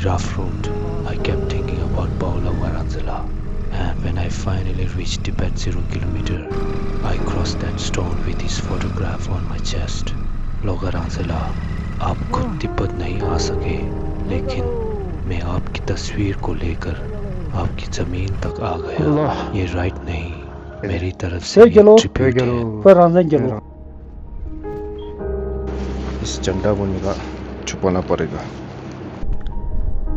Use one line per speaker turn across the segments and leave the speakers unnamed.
rough route. I kept thinking about Paula Varanzela, and when I finally reached Tibet 0 kilometer, I crossed that stone with his photograph on my chest. लोगारांज़ला, आप खुद तिब्बत नहीं आ सके, लेकिन मैं आपकी तस्वीर को लेकर आपकी ज़मीन तक आ गया। ये राइट नहीं, मेरी तरफ से ये ट्रिब्यूट है।
इस झंडा बनेगा छुपाना पड़ेगा।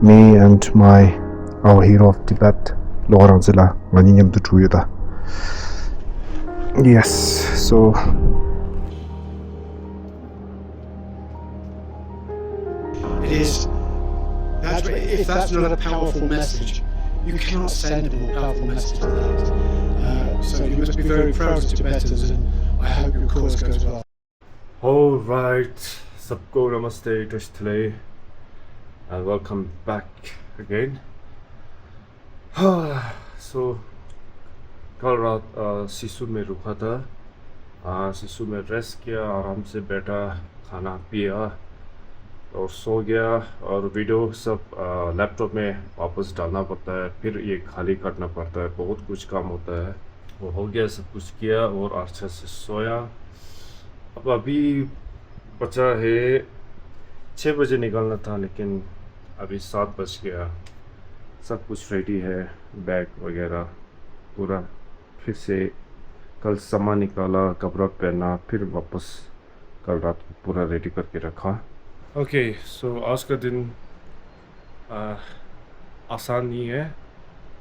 Me and our hero of Tibet, Logaranzela, Maninyam Dutruyuda. Yes, so
it is. If that's not a powerful message, you cannot send a more powerful message than that. So you must be very proud of Tibetans, and I hope your cause goes well.
Alright, सबको नमस्ते टुस्टले and welcome back again. So कल रात सिसु में रुका था, सिसु में rest किया, आराम से बैठा, खाना पिया और सो गया। और वीडियो सब लैपटॉप में वापस डालना पड़ता है, फिर ये खाली करना पड़ता है, बहुत कुछ काम होता है। वो हो गया, सब कुछ किया और अच्छा से सोया। अब अभी बचा है 6 बजे निकलना था, लेकिन अभी 7 बज गया। सब कुछ रेडी है, बैग वगैरह पूरा। फिर से कल सामान निकाला, कपड़ा पहना, फिर वापस कल रात को पूरा रेडी करके रखा। ओके, सो आज का दिन आसान नहीं है,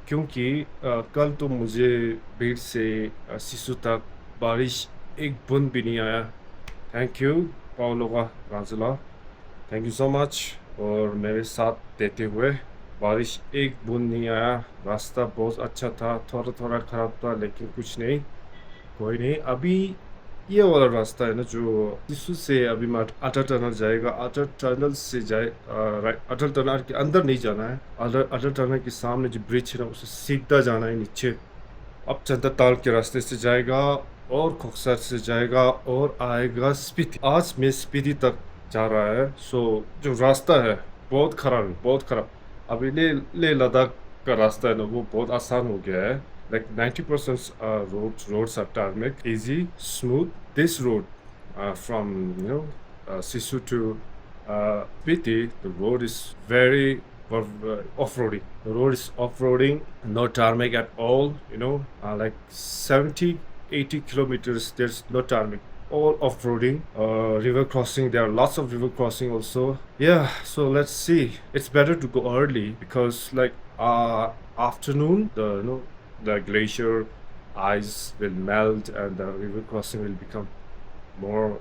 क्योंकि कल तो मुझे भीड़ से सिसु तक बारिश एक बूंद भी नहीं आया। Thank you Paula Varanzla, thank you so much. और मेरे साथ देते हुए बारिश एक बूंद नहीं आया। रास्ता बहुत अच्छा था, थोड़ा थोड़ा ख़राब था, लेकिन कुछ नहीं, कोई नहीं। अभी ये वाला रास्ता है ना जो सिसु से अभी मैं अटल टनल जाएगा, अटल टनल से अटल टनल के अंदर नहीं जाना है, अटल टनल के सामने जो ब्रिज है ना उसे सीधा जाना है नीचे। अब चंदा ताल के रास्ते से जाएगा और खोखसर से जाएगा और आएगा स्पीति। आज मैं स्पीति तक जा रहा है। सो जो रास्ता है बहुत ख़राब है, बहुत ख़राब। अभी ले लद्दाख का रास्ता है ना वो बहुत आसान हो गया है। Like 90% roads are tarmac, easy, smooth. This road from Sisu to Spiti, the road is very off-roading. The road is off-roading, no tarmac at all. Like 70-80 kilometers, there's no tarmac. All off-roading, river crossing. There are lots of river crossing also. Yeah, so let's see. It's better to go early because like afternoon, the glacier ice will melt and the river crossing will become more,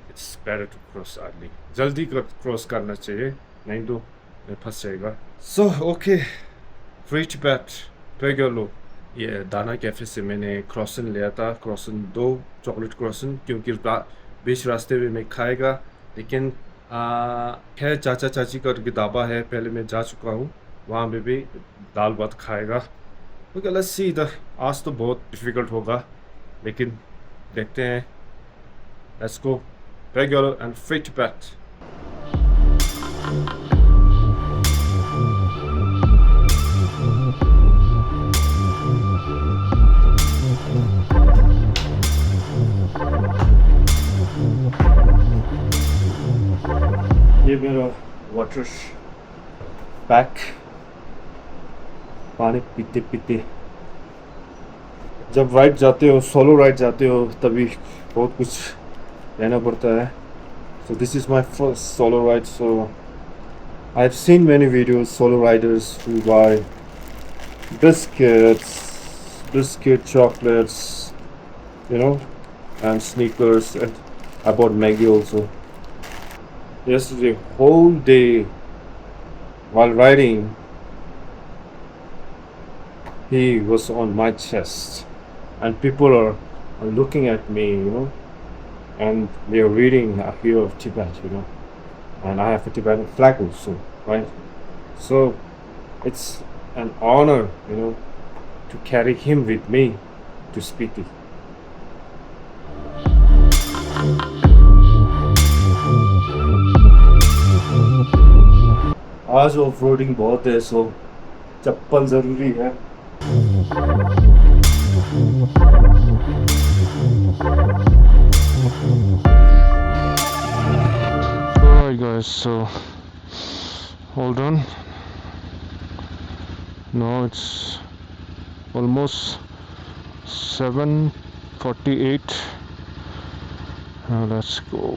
it's better to cross early. जल्दी cross करना चाहिए, नहीं तो फंस जाएगा। So okay, free Tibet, Pegalo। ये दाना cafe से मैंने क्रॉसन लिया था, क्रॉसन 2 चॉकलेट क्रॉसन, क्योंकि बीच रास्ते में मैं खाएगा। लेकिन खैर चाचा चाची का ढाबा है, पहले मैं जा चुका हूँ, वहाँ में भी दाल भात खाएगा। Okay, let's see. आज तो बहुत डिफ़िकल्ट होगा, लेकिन देखते हैं। Let's go, regular and free Tibet. ये मेरा वाटर पैक, पानी पीते पीते। जब राइड जाते हो, सोलो राइड जाते हो, तभी बहुत कुछ लेना पड़ता है। So this is my first solo ride. So I have seen many videos, solo Riders who buy biscuit, chocolates, and sneakers, and I bought Maggie also. Yesterday, whole day while riding, he was on my chest, and people are looking at me, and they are reading a hero of Tibet, and I have a Tibetan flag also, right? So it's an honor, to carry him with me to Spiti. आज off roading बहुत है, सो चप्पल ज़रूरी है। Alright guys, so hold on. Now it's almost 7:48. Now let's go.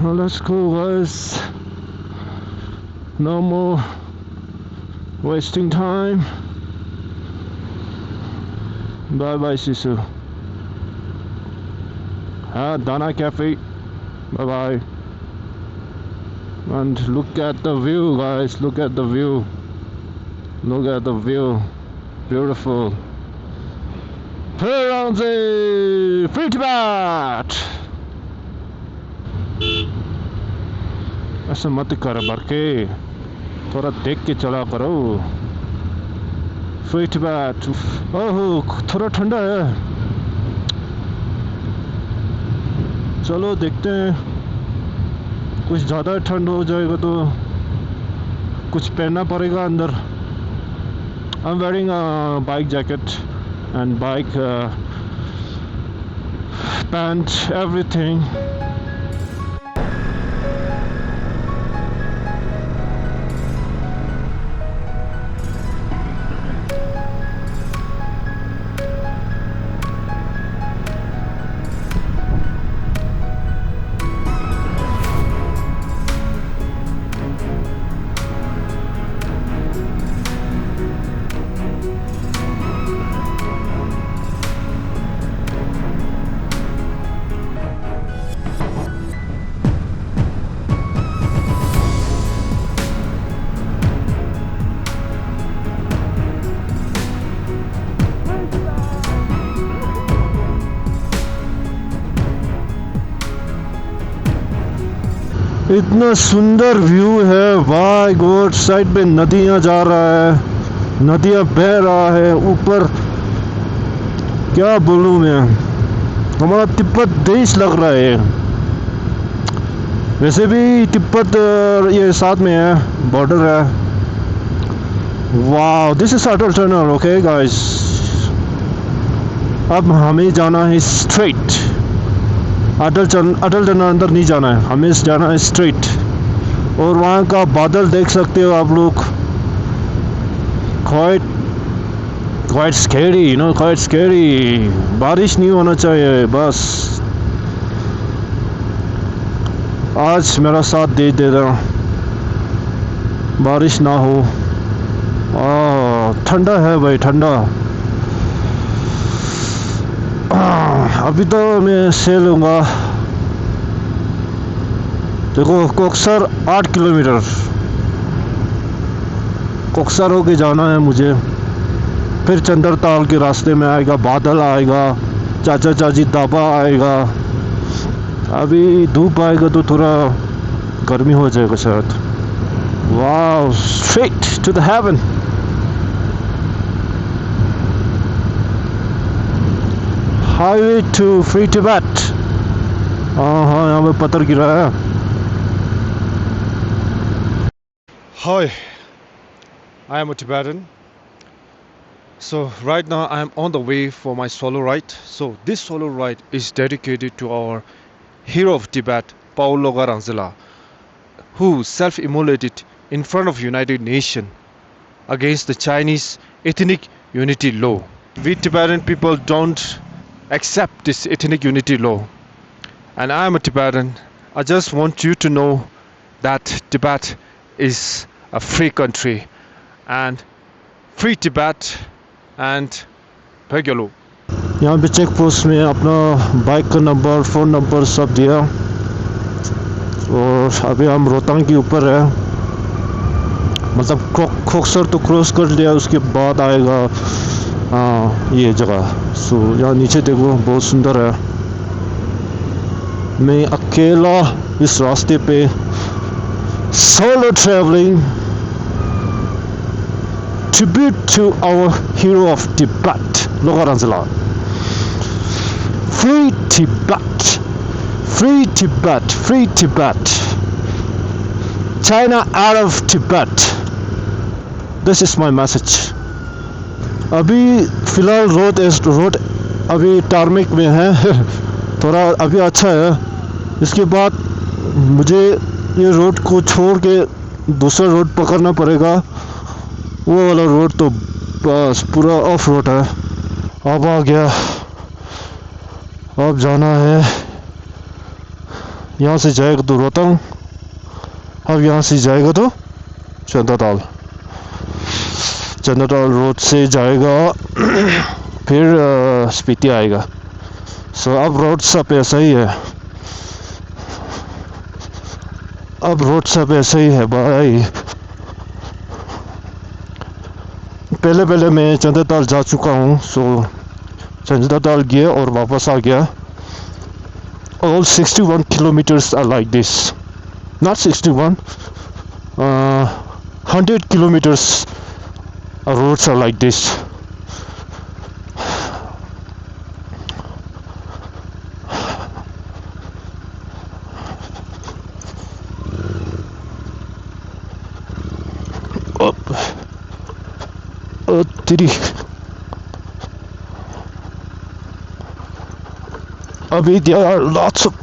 Now let's go guys. No more wasting time. Bye bye Sisu. Dana Cafe. Bye bye. And look at the view guys, look at the view. Look at the view. Beautiful. Piranzi! Free Tibet! ऐसा मत कर बरके, थोड़ा देख के चला करो। Free Tibet. ओहो थोड़ा ठंडा है, चलो देखते हैं। कुछ ज़्यादा ठंड हो जाएगा तो कुछ पहनना पड़ेगा अंदर। I'm wearing a bike jacket and bike pants, everything. इतना सुंदर व्यू है, वाह गॉड। साइड पे नदियाँ जा रहा है, नदियाँ बह रहा है ऊपर। क्या बोलूँ मैं, हमारा तिब्बत देश लग रहा है। वैसे भी तिब्बत ये साथ में है, बॉर्डर है। वाह, this is Atal tunnel. Okay guys, अब हमें जाना है स्ट्रेट। अटल टनल अंदर नहीं जाना है, हमें जाना है स्ट्रेट। और वहाँ का बादल देख सकते हो आप लोग, quite scary, you know, quite scary. बारिश नहीं होना चाहिए बस। आज मेरा साथ दे देना, बारिश ना हो। ठंडा है भाई, ठंडा। अभी तो मैं से लूँगा। देखो कोकसर 8 किलोमीटर, कोकसर होके जाना है मुझे। फिर चंद्रताल के रास्ते में आएगा, बादल आएगा, चाचा चाची दाबा आएगा। अभी धूप आएगा तो थोड़ा गर्मी हो जाएगा शायद। वाह, straight to the heaven. Highway to free Tibet. हाँ, यहाँ पे पत्थर गिरा है। Hi, I am a Tibetan. So right now I am on the way for my solo ride. So this solo ride is dedicated to our hero of Tibet, Paul Logarangzila, who self-immolated in front of United Nations against the Chinese ethnic unity law. We Tibetan people don't accept this ethnic unity law, and I am a Tibetan. I just want you to know that Tibet is a free country, and free Tibet and Pegalo. यहाँ पे check post में अपना bike का number, phone number सब दिया। और अभी हम रोहतांग के ऊपर है, मतलब खोखसर तो क्रॉस कर लिया, उसके बाद आएगा ये जगह। सो यहाँ नीचे देखो, बहुत सुंदर है। मैं अकेला इस रास्ते पे solo traveling, tribute to our hero of Tibet.
Logaranzala. Free Tibet. Free Tibet. Free Tibet. China out of Tibet. This is my message. अभी फ़िलहाल रोड अभी टार्मिक में है थोड़ा अभी अच्छा है. इसके बाद मुझे ये रोड को छोड़ के दूसरा रोड पकड़ना पड़ेगा. वो वाला रोड तो बस पूरा ऑफ रोड है. अब आ गया. अब जाना है. यहाँ से जाएगा तो रोहतांग. अब यहाँ से जाएगा तो चंदाताल. चंदाताल रोड से जाएगा फिर स्पीति आएगा. सो अब रोड सब ऐसा ही है. अब रोड सब ऐसा ही है भाई. पहले मैं चंदाताल जा चुका हूँ. सो चंदाताल गया और वापस आ गया. All 61 kilometers are like this. Not 61. 100 kilometers roads are like this. तेरी अभी there are lots of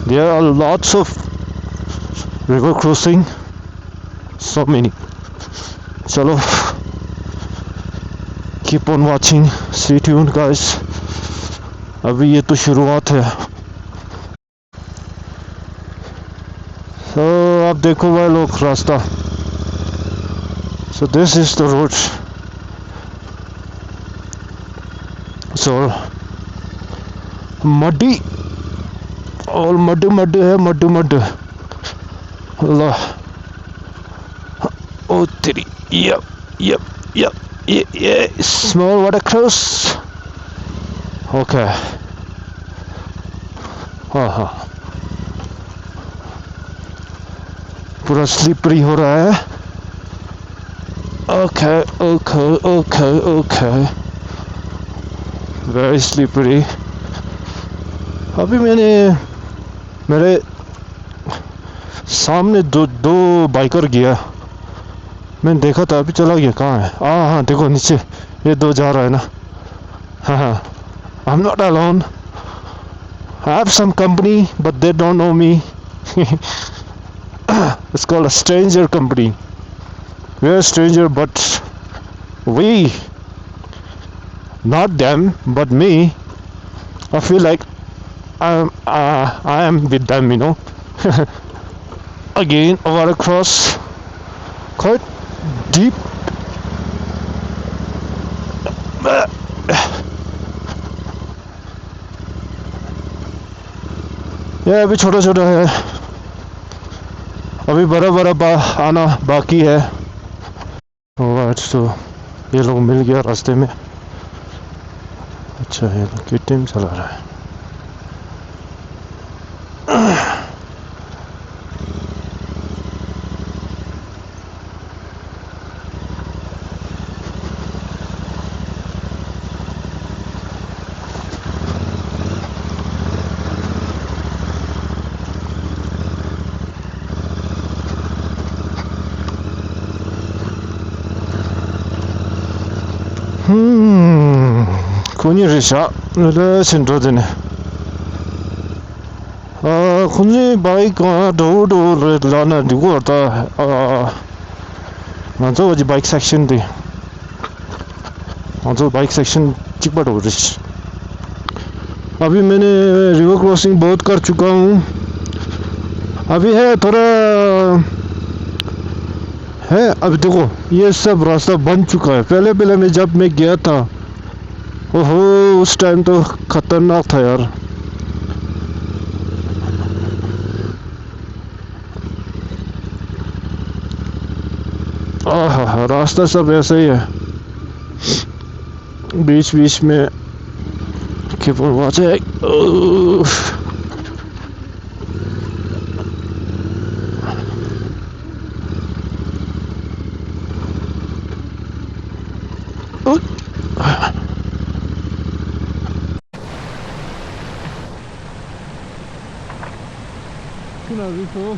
there are lots of river crossing. So many. चलो, keep on watching. Stay tuned guys. अभी ये तो शुरुआत है. तो आप देखो भाई लोग रास्ता. So this is the road. So muddy, all muddy है. mud. Allah. Oh three. Yep. Yeah. Small water cross. Okay. पूरा स्लिपरी हो रहा है. Okay. Very slippery. अभी मेरे सामने दो बाइकर गया. मैंने देखा था. अभी चला गया. कहाँ है? हाँ देखो नीचे ये दो जा रहा है ना. हाँ. I'm not alone. I have some company but they don't know me. It's called a stranger company. We're a stranger but we, not them but me, I feel like I am with them, you know. Again over across quite deep. ये अभी छोटा है. अभी बड़ा आना बाकी है. तो ये लोग मिल गया रास्ते में. अच्छा ये KTM चला रहा है. 군이 리샤 를 신도드네. 군이 바이크 도로 라나 디고 왔다. 먼저 어디 바이크 섹션디. 먼저 बाइक सेक्शन चिकबट हो रही. अभी मैंने रिवर क्रॉसिंग बहुत कर चुका हूँ. अभी है थोड़ा है. अभी देखो ये सब रास्ता बन चुका है. पहले मैं जब मैं गया था ओहो उस टाइम तो खतरनाक था यार. रास्ता सब ऐसा ही है. बीच में keep on watching. किन अभी तो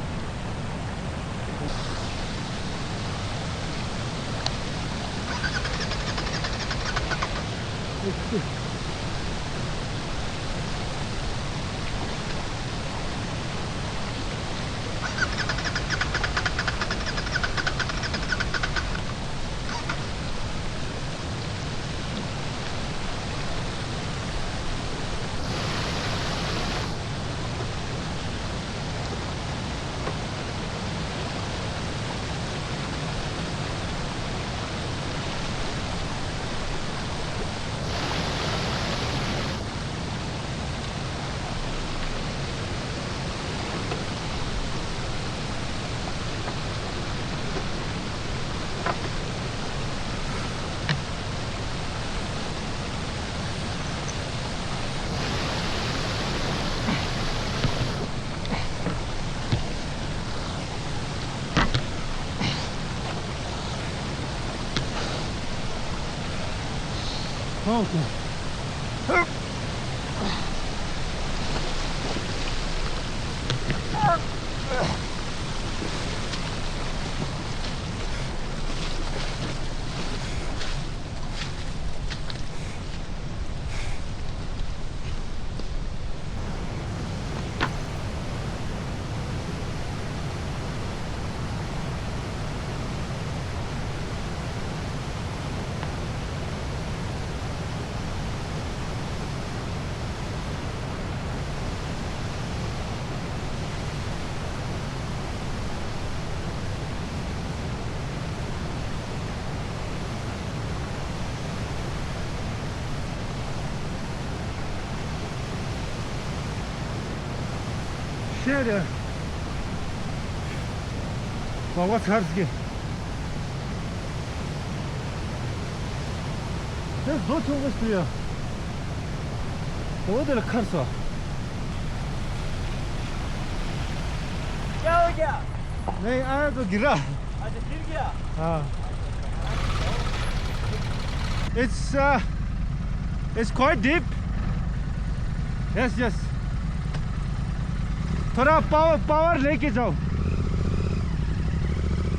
Okay. Şöyle. Baba Sarsky. दो चौबीस दिया वो तो रखा सा
क्या हो गया?
नहीं आया तो गिरा
अच्छा गिर गया।
हाँ it's quite deep yes थोड़ा पावर लेके जाओ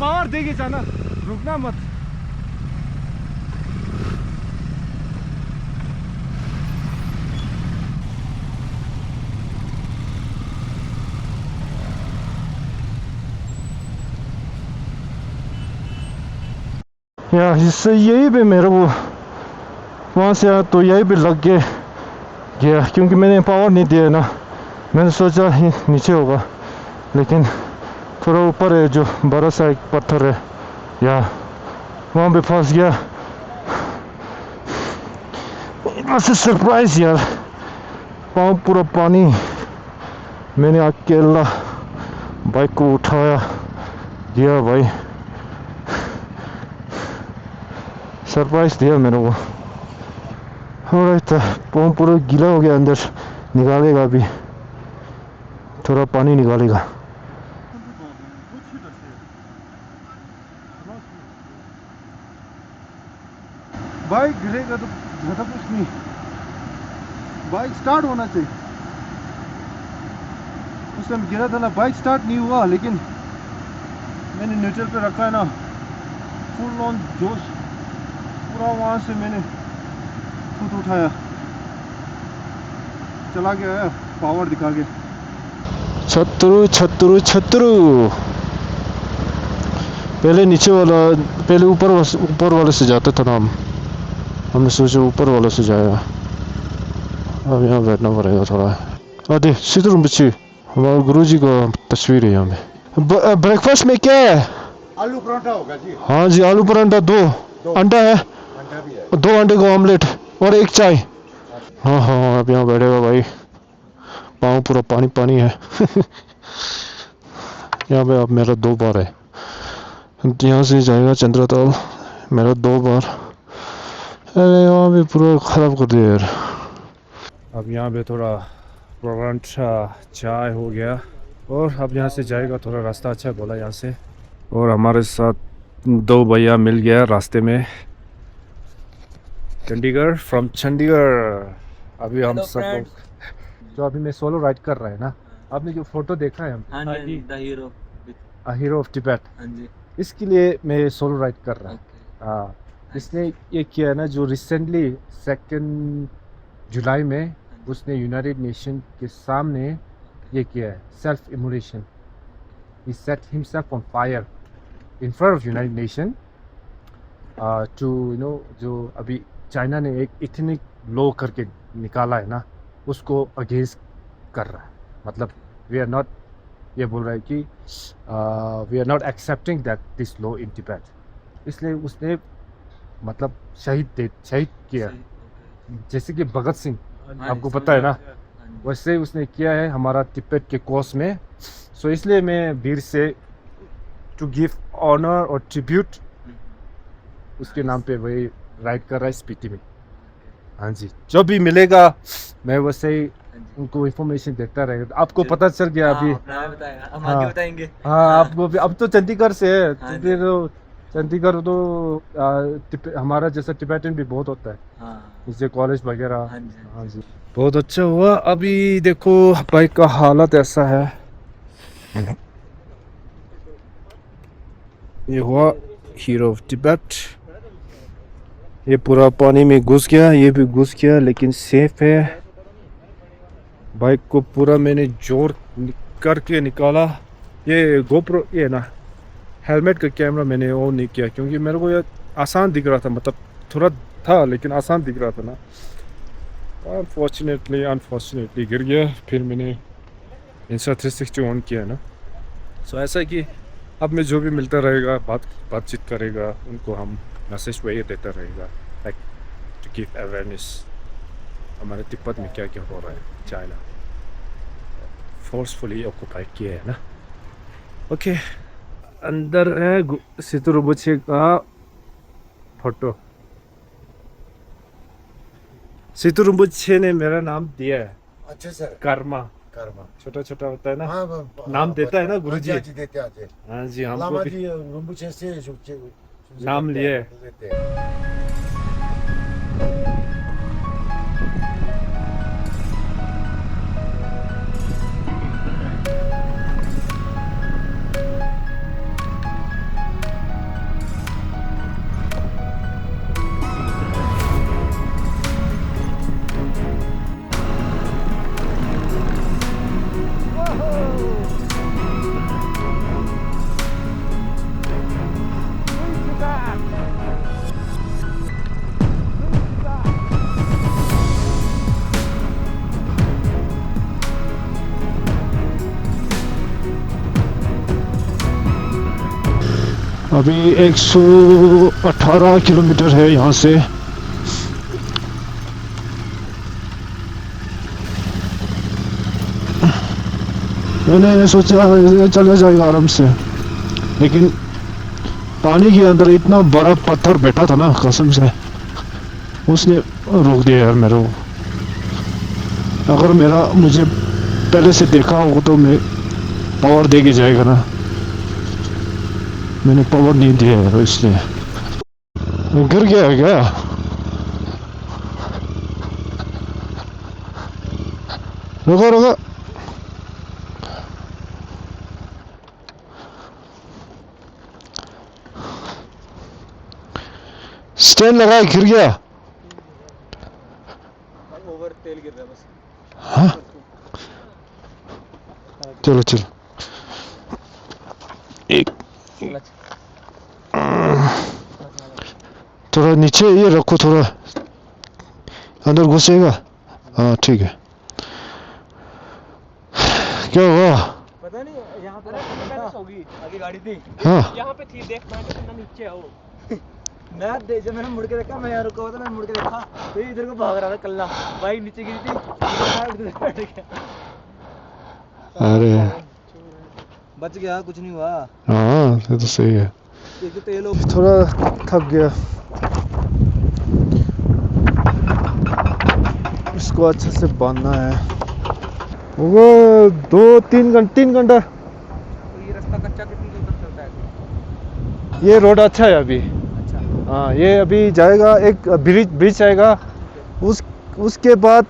पावर देके जाना रुकना मत यार इससे यही पे मेरे को वहाँ से तो यही पे लग गया क्योंकि मैंने पावर नहीं दिया ना मैंने सोचा ही नीचे होगा लेकिन थोड़ा ऊपर है जो बड़ा सा एक पत्थर है या वहाँ पे फंस गया बस सरप्राइज यार पाँव पूरा पानी मैंने अकेला बाइक को उठाया गया भाई सरप्राइज दिया मेरे को पाँव पूरा गीला हो गया अंदर निकालेगा अभी थोड़ा पानी निकालेगा बाइक गिरेगा तो ज़्यादा कुछ नहीं बाइक स्टार्ट होना चाहिए उस टाइम गिरा था ना बाइक स्टार्ट नहीं हुआ लेकिन मैंने न्यूट्रल पे रखा है ना फुल ऑन जोश पूरा वहाँ से मैंने खुद उठाया चला गया पावर दिखा के छतरू छतरू छतरू पहले नीचे वाला पहले ऊपर वाले से जाता था ना हमने सोचा ऊपर वाले से जाएगा अब यहाँ बैठना पड़ेगा थोड़ा अरे सीधे बच्ची हमारे गुरुजी का तस्वीर है यहाँ पे ब्रेकफास्ट में क्या है
आलू पराठा होगा जी।
हाँ जी आलू पराठा दो अंडा है
अंडा भी है।
2 अंडे का ऑमलेट और 1 चाय हाँ हाँ अब यहाँ बैठेगा भाई पाँव पूरा पानी पानी है यहाँ पे अब मेरा 2 बार है यहाँ से जाएगा चंद्रताल मेरा 2 बार अरे यहाँ पे पूरा ख़राब कर दिया यार अब यहाँ पे थोड़ा पराठा चाय हो गया और अब यहाँ से जाएगा थोड़ा रास्ता अच्छा बोला यहाँ से और हमारे साथ 2 भैया मिल गया रास्ते में चंडीगढ़ फ्रॉम चंडीगढ़ अभी हम सब लोग जो अभी मैं सोलो राइड कर रहा है ना आपने जो फोटो देखा है
हाँ जी the hero
hero of Tibet,
हाँ जी
इसके लिए मैं सोलो राइड कर रहा हूँ।
ओके
हाँ, इसने ये किया है ना जो रिसेंटली 2 जुलाई में उसने यूनाइटेड नेशन के सामने ये किया है, self immolation. He set himself on fire in front of United Nation to जो अभी चाइना ने एक इथनिक लॉ करके निकाला है ना, उसको अगेंस्ट कर रहा है। मतलब वी आर नॉट, ये बोल रहा है कि we are not accepting that this law in तिब्बत, इसलिए उसने मतलब शहीद किया। जैसे कि भगत सिंह आपको पता है ना, वैसे उसने किया है हमारा तिब्बत के कोस में। सो इसलिए मैं वीर से टू गिव ऑनर और ट्रिब्यूट उसके नाम पे वही राइड कर रहा है स्पीति में। हाँ जी, जो भी मिलेगा मैं वैसे ही उनको इन्फॉर्मेशन देता रहेगा। आपको पता चल गया अभी?
हम आगे बताएंगे।
हाँ, आपको भी अब तो चंडीगढ़ से है,
हाँ
तो फिर चंडीगढ़ तो हमारा जैसा टिबेटन भी बहुत होता है,
हाँ
जैसे कॉलेज वगैरह।
हाँ जी
हाँ जी, बहुत अच्छा हुआ। अभी देखो बाइक का हालत ऐसा है, ये हुआ हीरो ऑफ तिब्बत। ये पूरा पानी में घुस गया, ये भी घुस गया, लेकिन सेफ है। बाइक को पूरा मैंने जोर करके निकाला। ये गोप्रो, ये ना हेलमेट का कैमरा मैंने ऑन नहीं किया क्योंकि मेरे को ये आसान दिख रहा था, मतलब थोड़ा था लेकिन आसान दिख रहा था ना। अनफॉर्चुनेटली गिर गया। फिर मैंने Insta360 ऑन किया ना। सो ऐसा है कि अब मैं जो भी मिलता रहेगा बातचीत करेगा, उनको हम मैसेज वही देता रहेगा, लाइक टू गिव अवेयरनेस हमारे तिब्बत में क्या क्या हो रहा है। चाइना फोर्सफुली ऑक्युपाइड किया है ना। ओके, अंदर है सितु रिम्पोछे का फोटो। सितु रिम्पोछे ने मेरा नाम दिया है,
अच्छा सर,
कर्मा।
कर्मा
छोटा छोटा होता है ना,
हाँ,
नाम देता है ना गुरुजी।
हाँ जी, देते हैं।
हाँ जी, हमको
लामा
भी
जी रिम्पोछे से
नाम लिए।
देते हैं।
अभी 118 किलोमीटर है यहाँ से। मैंने सोचा चला जाएगा आराम से, लेकिन पानी के अंदर इतना बड़ा पत्थर बैठा था ना, कसम से उसने रोक दिया यार मेरे को। अगर मुझे पहले से देखा हो तो मैं पावर दे के जाएगा ना, मैंने पावर नहीं दिया है इसलिए। गिर गया है क्या? रुको स्टैंड लगा, गिर गया।
ओवर तेल गिर रहा है बस।
हाँ, चलो एक थोड़ा नीचे ये रखो, थोड़ा अंदर घुसेगा। हाँ ठीक है। क्या हुआ?
पता नहीं, यहाँ पे बैलेंस होगी, आगे गाड़ी थी।
हाँ,
यहाँ पे थी, देख मैं तो नीचे आओ। जब मैंने मुड़ के देखा, मैं यहाँ रुका हुआ था, मैंने मुड़ के देखा तो ये इधर को भाग रहा था कल्ला, बाइक नीचे गिरी थी, बैठ गया।
अरे
बच गया, कुछ नहीं हुआ।
हाँ, ये तो सही है।
एक तेल
थोड़ा थक गया, इसको अच्छे से बांधना है। वो 2-3 घंटा।
ये रास्ता कच्चा कितनी दूर तक चलता है?
ये रोड अच्छा है अभी।
अच्छा,
हाँ, ये अभी जाएगा, एक ब्रिज आएगा, उसके बाद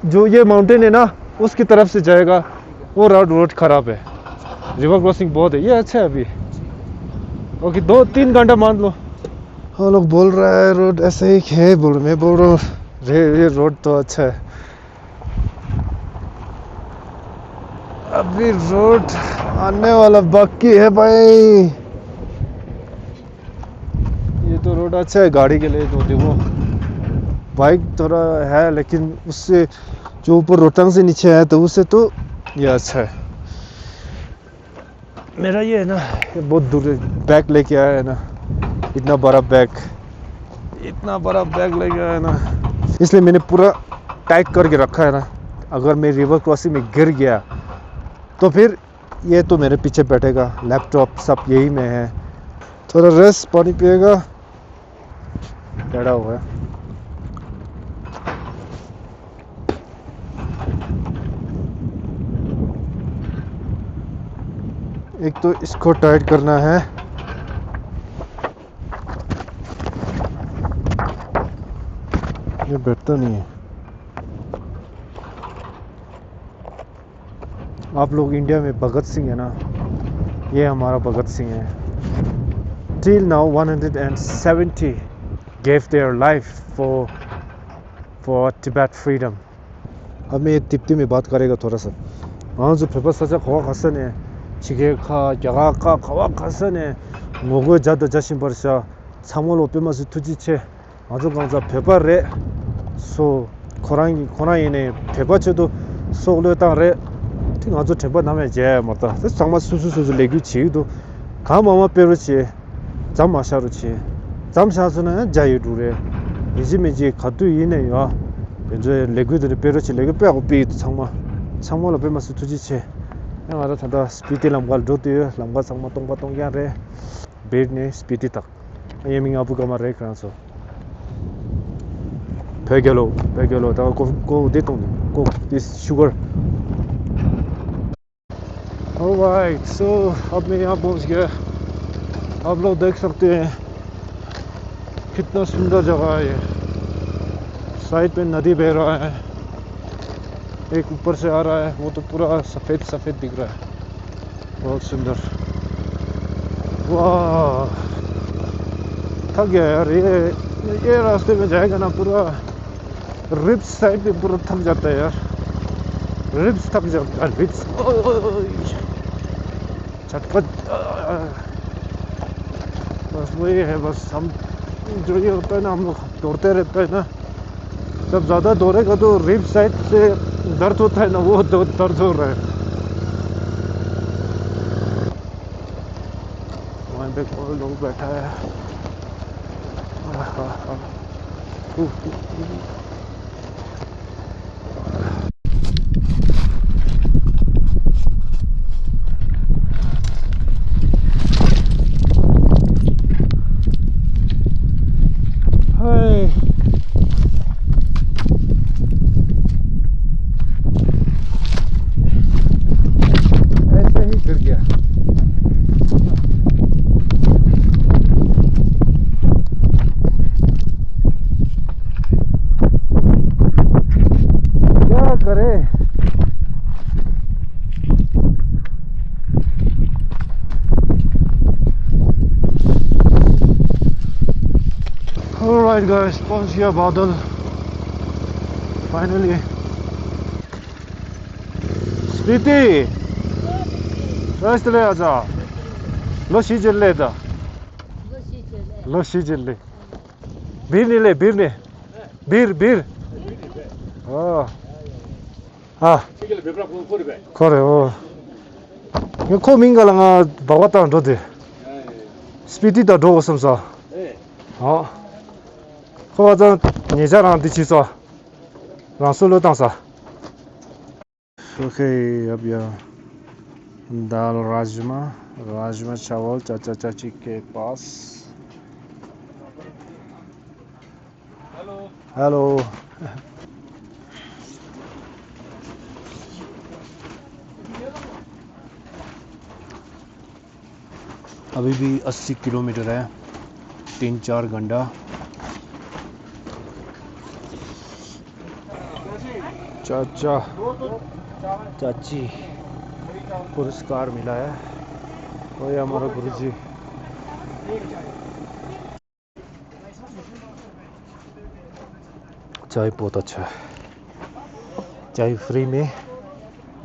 जो ये माउंटेन है ना, उसकी तरफ से जाएगा, वो रोड ख़राब है, रिवर क्रॉसिंग बहुत है। ये अच्छा है अभी, ओके 2-3 घंटा मान लो। हाँ लोग बोल रहा है रोड ऐसे ही है, मैं बोल रहा हूँ ये रोड तो अच्छा है। अभी रोड आने वाला बाकी है भाई। ये तो रोड अच्छा है गाड़ी के लिए, तो देखो बाइक थोड़ा है, लेकिन उससे जो ऊपर रोहतांग से नीचे है तो उससे तो ये अच्छा है। मेरा ये है ना, ये बहुत दूर बैग लेके आया है ना, इतना बड़ा बैग लेके आया है ना, इसलिए मैंने पूरा टाइट करके रखा है ना। अगर मैं रिवर क्रॉसिंग में गिर गया तो फिर ये तो मेरे पीछे बैठेगा, लैपटॉप सब यही में है। थोड़ा रेस्ट, पानी पिएगा, टेढ़ा हुआ है। एक तो इसको टाइट करना है, ये बैठता नहीं है। आप लोग इंडिया में भगत सिंह है ना, ये हमारा भगत सिंह है। Till now 170 gave their life for Tibet freedom. अब मैं तिब्बती में बात करेगा थोड़ा सा। वहाँ जो पेपर सजा खवा खसन है, चिके खा क्या खा खवा खसन है, मोगो जादा जाशिन बरसा सामोल ओपे मासु तुजिचे 아주 강자 페바레 소 코라이네 페바체도 소르다레 팅 아주 페바 남에 제 뭐다 정말 수수수수 레규 지도 가마마 페르치 잠마샤르치 잠샤스는 자유두레 이지메지 가도 이네요 이제 레규들 페르치 레규 빼고 비 정말 페마스 투지체 내가 다다 스피티 람갈 도티 람가 상마 똥바 똥야레 베르네 스피티 딱 예밍 아부가마 레크란소 Pegelo, go detone, go this sugar. Alright, so अब मैं यहाँ पहुँच गया। आप लोग देख सकते हैं कितना सुंदर जगह है ये। साइड पे नदी बह रहा है, एक ऊपर से आ रहा है, वो तो पूरा सफ़ेद सफ़ेद दिख रहा है, बहुत सुंदर। वाह, थक गया यार, ये रास्ते में जाएगा ना पूरा रिब्स साइड पे पूरा थक जाता है यार, रिब्स थक जाता है, रिब्स झटपट। बस वही है, बस हम जो ये होता है ना, हम लोग दौड़ते रहते हैं ना, जब ज़्यादा दौड़ेगा तो रिब्स साइड से दर्द होता है ना, वो दर्द हो रहा है। वहाँ पे कोई लोग बैठा है। ऐसे ही गिर गया। क्या करे, Alright guys, पहुंच गया बादल फाइनली। 스피티 레스트레 하자. 러시질레다. 러시질레. 비르레 비르. 비르. 아. 그래. 이거 코민가랑아 바왔다 너들. 스피티다 도고섬사. 거기서 니자랑 뒤치서 라솔로 당사. ओके, अब यह दाल राजमा चावल चाचा चाची के पास। हेलो अभी भी 80 किलोमीटर है, 3-4 घंटा चाचा चाची पुरस्कार मिला है और ये हमारा गुरुजी। चाय बहुत अच्छा है, चाय फ्री में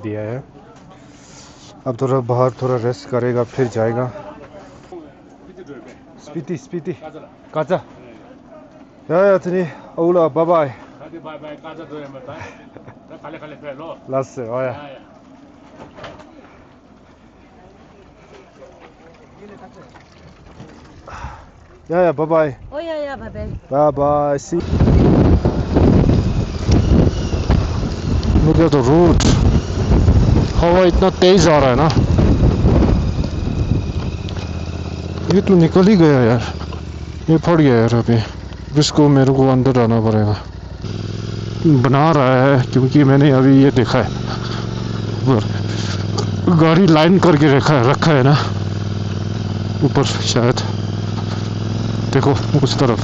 दिया है। अब थोड़ा बाहर थोड़ा रेस्ट करेगा फिर जाएगा स्पीति काचा या तनी ओला बाय बाय लास्ट आया या bye bye
Oh yeah, bye.
Bye bye see Look at the road. हवा इतना तेज आ रहा है ना, ये तो निकल ही गया यार, ये फट गया यार। अभी इसको मेरे को अंदर आना पड़ेगा। बना रहा है क्योंकि मैंने अभी ये देखा है गाड़ी लाइन करके रखा है ना ऊपर, शायद देखो उस तरफ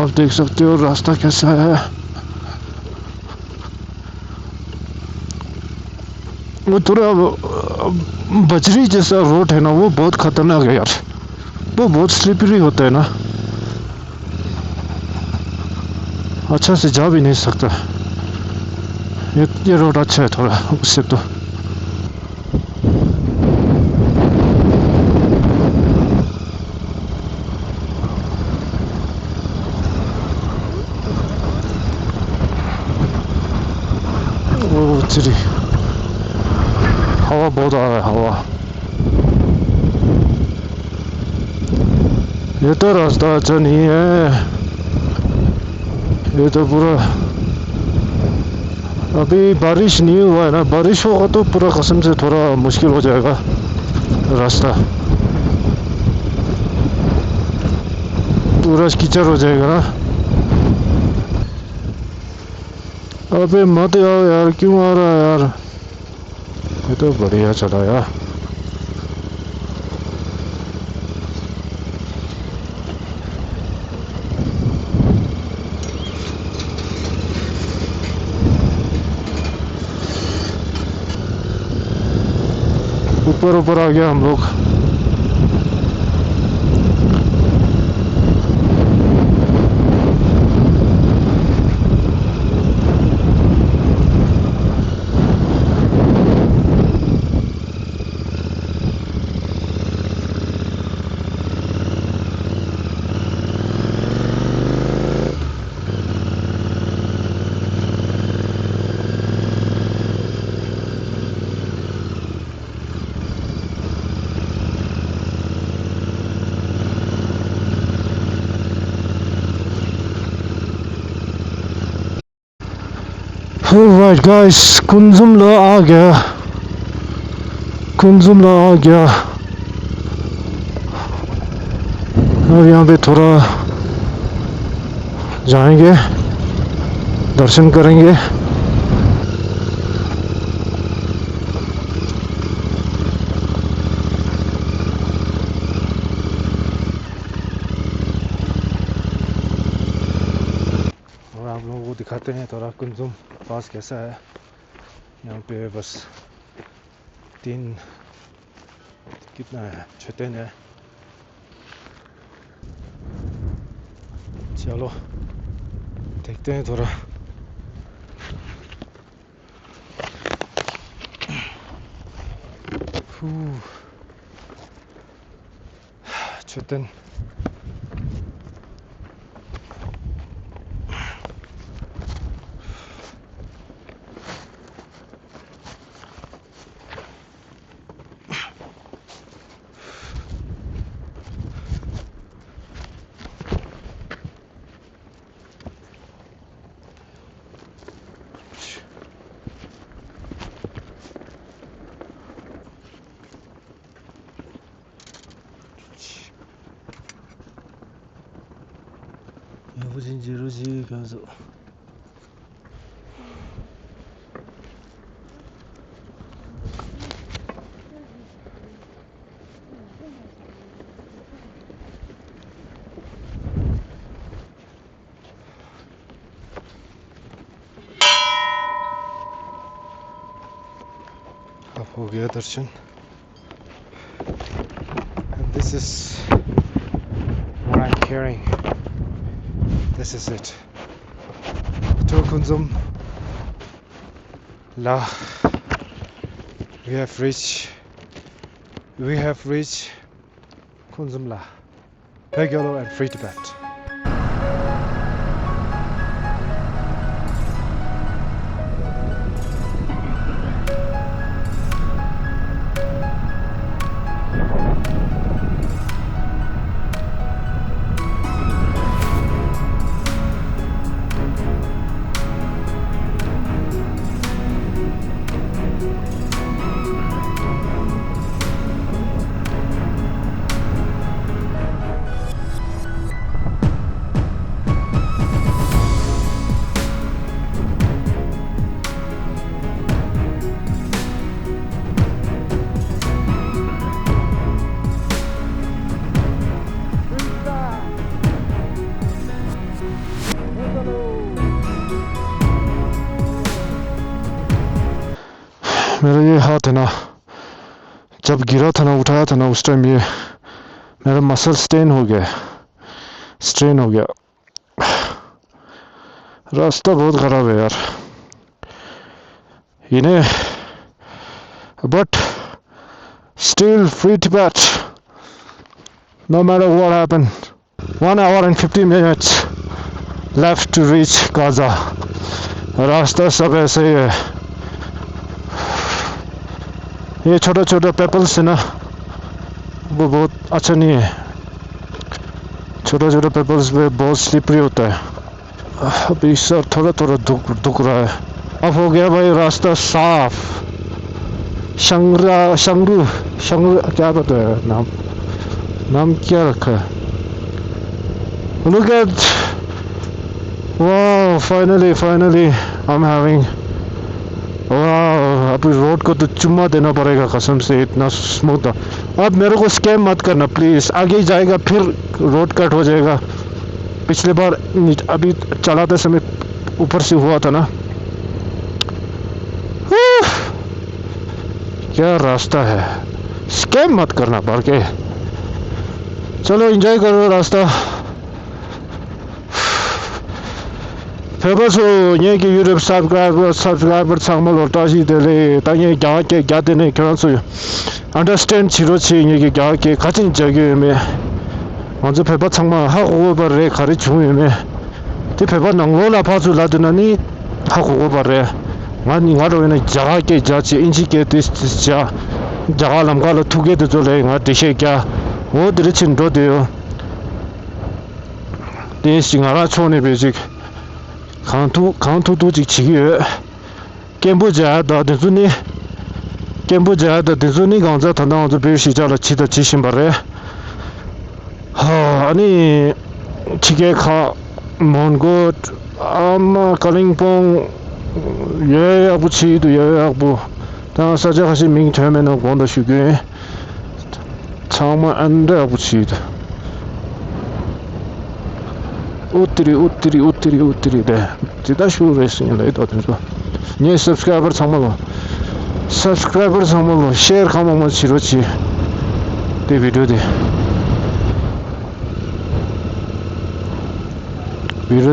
आप देख सकते हो रास्ता कैसा है। वो थोड़ा बजरी जैसा रोड है ना, वो बहुत खतरनाक है यार, वो बहुत स्लिपरी होता है ना, अच्छा से जा भी नहीं सकता। ये रोड अच्छा है थोड़ा उससे तो। वो चली हवा बहुत आ रहा है हवा। ये तो रास्ता अच्छा नहीं है, ये तो पूरा अभी बारिश नहीं हुआ है ना, बारिश होगा तो पूरा कसम से थोड़ा मुश्किल हो जाएगा रास्ता, पूरा कीचड़ हो जाएगा ना। अबे मत आओ यार, क्यों आ रहा है यार, ये तो बढ़िया चला यार। ऊपर आ गया हम लोग। Alright guys, कुंजुमला आ गया। अब यहाँ पे थोड़ा जाएंगे, दर्शन करेंगे। और आप लोगों को दिखाते हैं थोड़ा कुंजुम पास कैसा है। यहाँ पे बस कितना है, 6 दिन है। चलो देखते हैं थोड़ा। छुतन 가서 अब हो गया दर्शन. And this is what I'm carrying. This is it. To Kunzum La. We have reached Kunzum La. Regular and free Tibet. मेरा ये हाथ है ना, जब गिरा था ना, उठाया था ना, उस टाइम ये मेरा मसल स्ट्रेन हो गया. रास्ता बहुत खराब है यार. इन्हें but still free Tibet no matter what happened. 1 hour and 50 minutes left to reach Gaza. रास्ता सब ऐसे ही है. ये छोटा छोटा पेपल्स है ना, वो बहुत अच्छा नहीं है. छोटा छोटा पेपल्स पे बहुत स्लिपरी होता है. अभी सर थोड़ा थोड़ा दुख रहा है. अब हो गया भाई रास्ता साफ. शंगरू क्या पता है नाम क्या रखा है. Look at, wow, finally I'm having, wow, अब रोड को तो चुम्मा देना पड़ेगा कसम से, इतना स्मूथ था. अब मेरे को स्कैम मत करना प्लीज. आगे जाएगा फिर रोड कट हो जाएगा. पिछले बार अभी चलाते समय ऊपर से हुआ था ना. क्या रास्ता है, स्कैम मत करना पड़ के. चलो एंजॉय करो रास्ता. फेमस हो ये कि यूट्यूब सब्सक्राइबर सांगमल और ताजी देले ताये क्या देने क्या सो अंडरस्टैंड छिरो छि ये कि क्या के खाचिन जगे में 먼저 페바 창마 하고 버래 가르치우면 તે 페바 낭로라 파줄라드나니 하고 버래 많이 가로에는 자게 자치 인지게 됐자 자갈람 가로 두개도 졸래 가 되셔야 어디를 친도돼요. 대싱아라 촌에 베직 강투도 지키에 겜부자다 대준이 강자 탄다고 배시자라 치다 지신바래. 아니 지게 가 먼곳 아마 칼링퐁 예약부치도 예약부 다 사자하시 민태면은 권도 쉬게 정말 안 돼 부치도 우뜨리 돼 지다 쉬고 있으니까 이도 된거 네 서브스크라이버 정말로 쉐어 가면 지로치 대 비디오데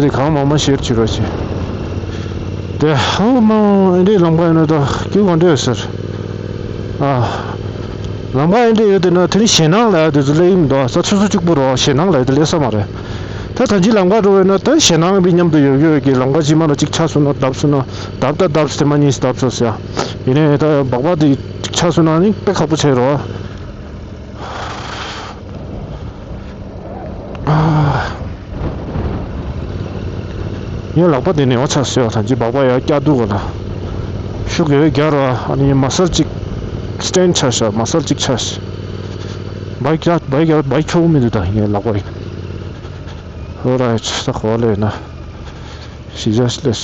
가면 쉐어 지로치 네 하마 이제 랑바에도 기본되었어. 랑바에도 여드나 들이 신앙라도 줄임도 서추수축부로 신앙라도 말해. 다 단지 랑바로는 또 신앙 비념도 여기 랑바지만 직차수나 답수나 답스테만이 답소스야. 이네 다 막바디 직차수나니 백합부채로. ये लगभग देने अच्छा से होता है जी बाबा यार क्या दूँगा शुक्र है 11 अनि मसल चिक स्टैंड छासा मसल चिक छास बाइक छोड़ में देता है ये लगभग हो रहा है तक वाले ना सीजर्सलेस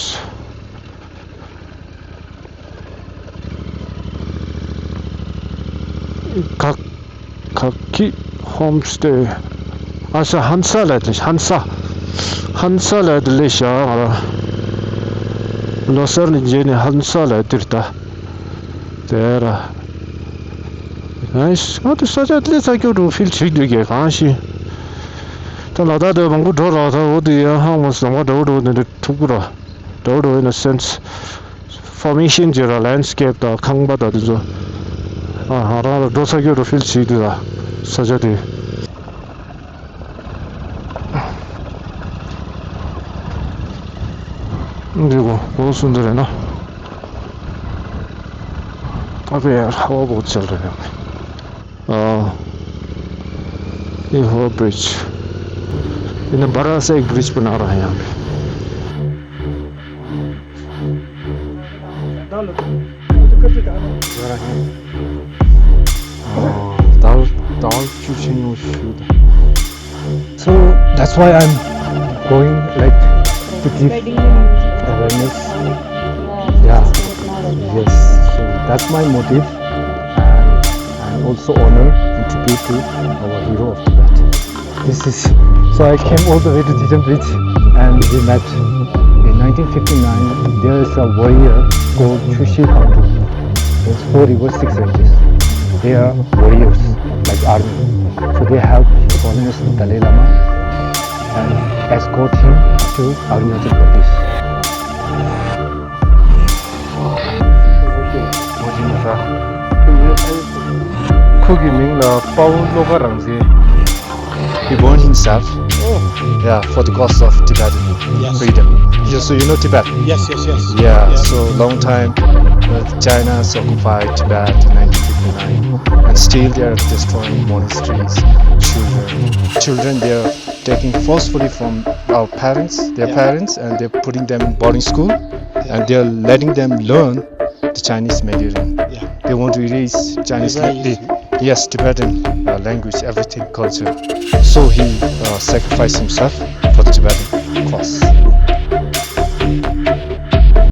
काकी होमस्टे अच्छा हंसा लेते 한사 레들리샤 로서는 이제 한사 레들다. 대라 Nice. Oh, this such at least I go to feel cheap to get can't. 但老大的蒙古头老头，我对呀，我什么都那的土了，都in a sense formation 就了 landscape 的康巴的这种，啊，然后多少个都 feel 起的啦，实在的。그리고 고수들이나 अबे हवा बहुत चल रहा है ये हवा ब्रिज इन्हें बड़ा सा एक ब्रिज बना रहा है यहाँ पे दाल चूचेनो shoot so that's why I'm going like to give awareness. Yeah, yes. So that's my motive, and also honor and tribute to our hero of Tibet. This is so I came all the way to Tijan Bridge, and we met in 1959. There is a warrior called Chushi Khandu. There's 4 rivers, 6 ranges. They are warriors like army. So they helped the foreigners Dalai Lama and escort him to Arunachal Pradesh. Kugi Ming la Pao Loga Rangzi. He burned himself. Yeah, for the cause of Tibetan freedom. Yeah, so you know Tibet?
Yes.
Yeah, so long time China has occupied Tibet in 1959 and still they are destroying monasteries, children they are taking forcefully from our parents, their parents, and they're putting them in boarding school and they're letting them learn the Chinese Mandarin. They want to erase Chinese yes, Tibetan language, everything, culture. So he sacrificed himself for the Tibetan cause.